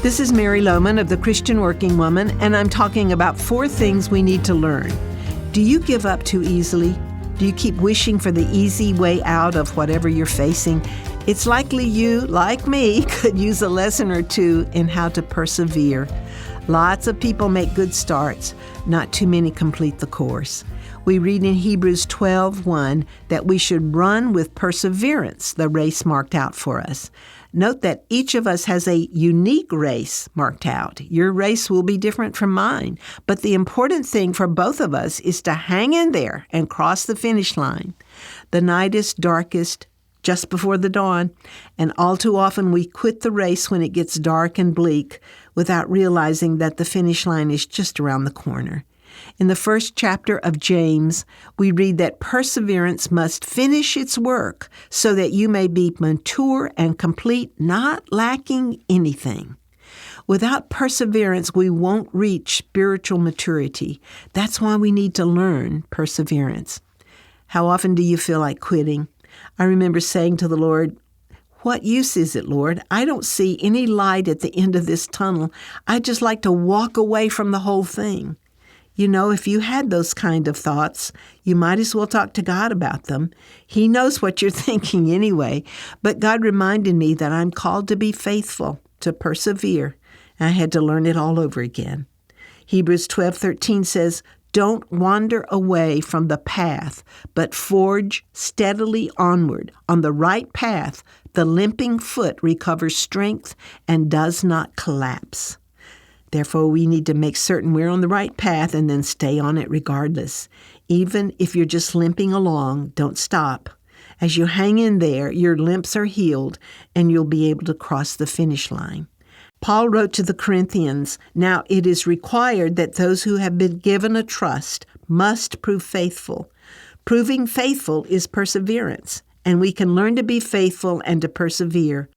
This is Mary Lohman of the Christian Working Woman, and I'm talking about 4 things we need to learn. Do you give up too easily? Do you keep wishing for the easy way out of whatever you're facing? It's likely you, like me, could use a lesson or two in how to persevere. Lots of people make good starts. Not too many complete the course. We read in Hebrews 12:1 that we should run with perseverance the race marked out for us. Note that each of us has a unique race marked out. Your race will be different from mine, but the important thing for both of us is to hang in there and cross the finish line. The night is darkest just before the dawn, and all too often we quit the race when it gets dark and bleak without realizing that the finish line is just around the corner. In the first chapter of James, we read that perseverance must finish its work so that you may be mature and complete, not lacking anything. Without perseverance, we won't reach spiritual maturity. That's why we need to learn perseverance. How often do you feel like quitting? I remember saying to the Lord, "What use is it, Lord? I don't see any light at the end of this tunnel. I'd just like to walk away from the whole thing." You know, if you had those kind of thoughts, you might as well talk to God about them. He knows what you're thinking anyway. But God reminded me that I'm called to be faithful, to persevere. I had to learn it all over again. Hebrews 12:13 says, "Don't wander away from the path, but forge steadily onward. On the right path, the limping foot recovers strength and does not collapse." Therefore, we need to make certain we're on the right path and then stay on it regardless. Even if you're just limping along, don't stop. As you hang in there, your limps are healed and you'll be able to cross the finish line. Paul wrote to the Corinthians, "Now it is required that those who have been given a trust must prove faithful." Proving faithful is perseverance, and we can learn to be faithful and to persevere.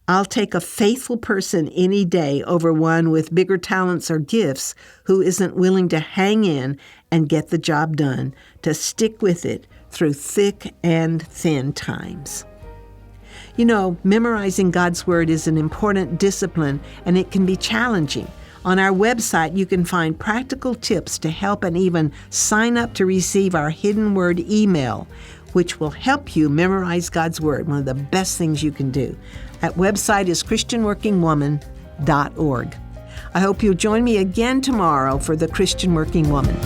I'll take a faithful person any day over one with bigger talents or gifts who isn't willing to hang in and get the job done, to stick with it through thick and thin times. You know, memorizing God's Word is an important discipline, and it can be challenging. On our website, you can find practical tips to help and even sign up to receive our Hidden Word email, which will help you memorize God's Word, one of the best things you can do. That website is christianworkingwoman.org. I hope you'll join me again tomorrow for the Christian Working Woman.